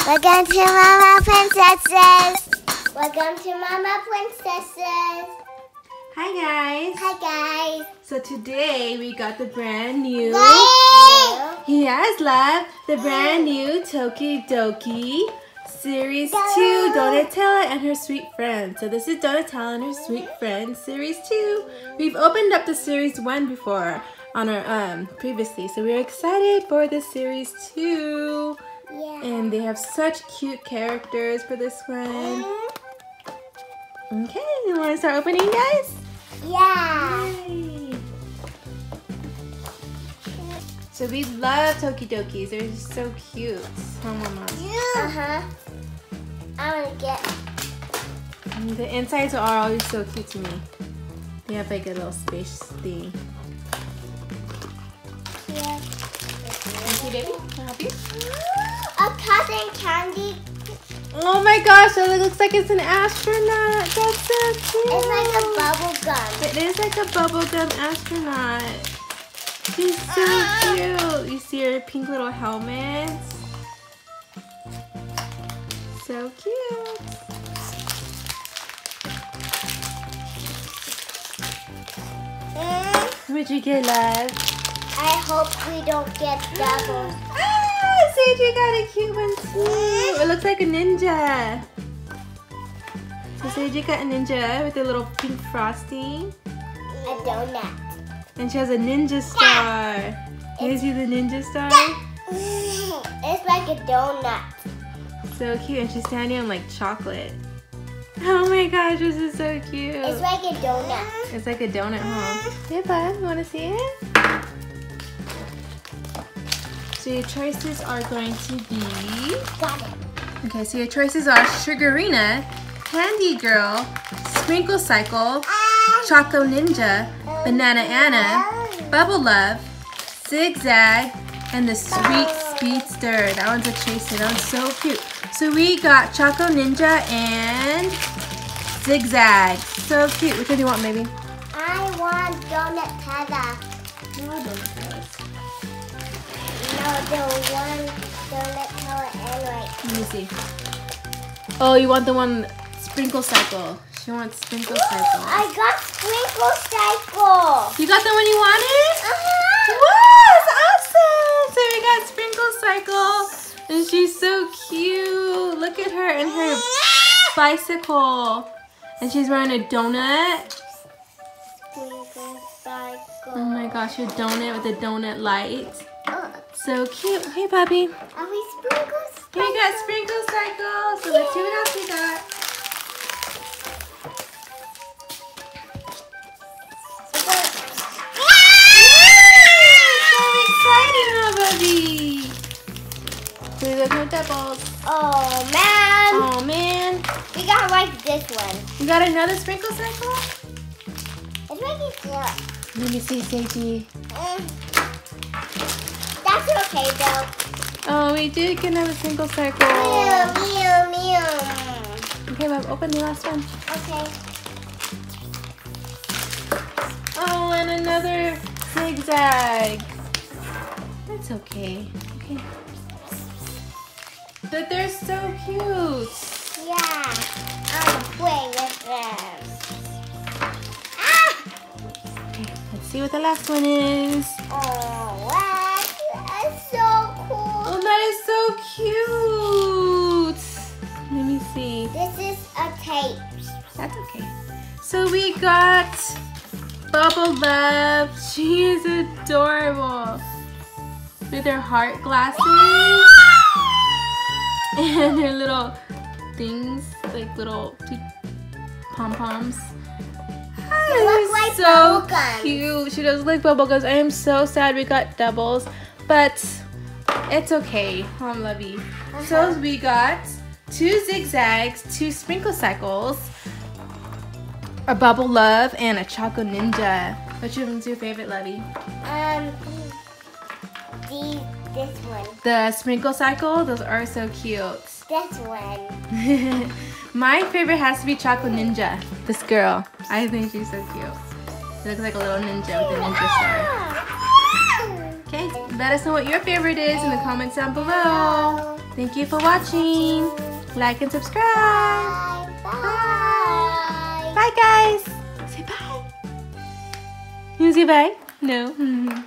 Welcome to Mama Princesses. Welcome to Mama Princesses. Hi guys. Hi guys. So today we got the brand new. Yay! Yes, love. The brand new Tokidoki Series 2 Donutella and her Sweet Friends. So this is Donutella and her Sweet Friends Series 2. We've opened up the Series 1 before on our previously, so we're excited for the Series 2. Yeah. And they have such cute characters for this one. Okay, you want to start opening, guys? Yeah. Yay. So we love Tokidokis. They're just so cute. Oh, Mama. Uh-huh. I want to get... And the insides are always so cute to me. They have like a little space thing. Yeah. Thank you, baby. Can I help you? A cotton candy. Oh my gosh, that looks like it's an astronaut. That's so cute. It's like a bubble gum. It is like a bubblegum astronaut. She's so cute. You see her pink little helmet. So cute. What'd you get, love? I hope we don't get doubles. Ah, Sage got a cute one too. It looks like a ninja. So Sage got a ninja with a little pink frosting. A donut. And she has a ninja star. Can you see the ninja star? It's like a donut. So cute. And she's standing on like chocolate. Oh my gosh, this is so cute. It's like a donut. It's like a donut, huh? Hey, bud, want to see it? So your choices are going to be... Got it. Okay, so your choices are Sugarina, Candy Girl, Sprinkle Cycle, Choco Ninja, Banana Anna, Bubble Love, Zigzag, and the Sweet Speedster. That one's a chaser. That one's so cute. So we got Choco Ninja and Zigzag. So cute. Which one do you want, baby? I want Donutella. No, Donatellas. No, the one Donutella and like... Let me see. Oh, you want the one Sprinkle Cycle. She wants Sprinkle Cycle. I got Sprinkle Cycle. You got the one you wanted? Uh-huh. Wow, that's awesome! So we got Sprinkle Cycle, and she's so cute. Look at her and her bicycle. And she's wearing a donut. Sprinkle Cycle. Oh my gosh, her donut with the donut light. Oh. So cute. Hey, puppy. Are we Sprinkle Cycle? Here we got Sprinkle Cycle. So let's see what else we got. Doubles. Oh man! Oh man! We got like this one. You got another Sprinkle Cycle? It's really good. Let me see, Seiji. That's okay though. Oh, we did get another Sprinkle Cycle. Meow, meow, meow. Okay, Mom, open the last one. Okay. Oh, and another Zigzag. That's okay. Okay. But they're so cute. Yeah, I'm playing with them. Ah! Okay, let's see what the last one is. Oh, wow, that's so cool. Oh, that is so cute. Let me see. This is a tape. That's okay. So we got Bubble Love. She is adorable. With her heart glasses. And her little things, like little pom-poms. They look like so bubblegums. cute. She does look like bubblegums. I am so sad we got doubles, but it's okay. Mom love you. So we got 2 Zigzags, 2 Sprinkle Cycles, a Bubble Love, and a Choco Ninja. Which one's your favorite, Lovey? This one. The Sprinkle Cycle. Those are so cute. This one. My favorite has to be Choco Ninja. This girl. I think she's so cute. She looks like a little ninja with a ninja star. Okay, let us know what your favorite is in the comments down below. Thank you for watching. Like and subscribe. Bye. Bye, guys. Say bye. You say bye? No.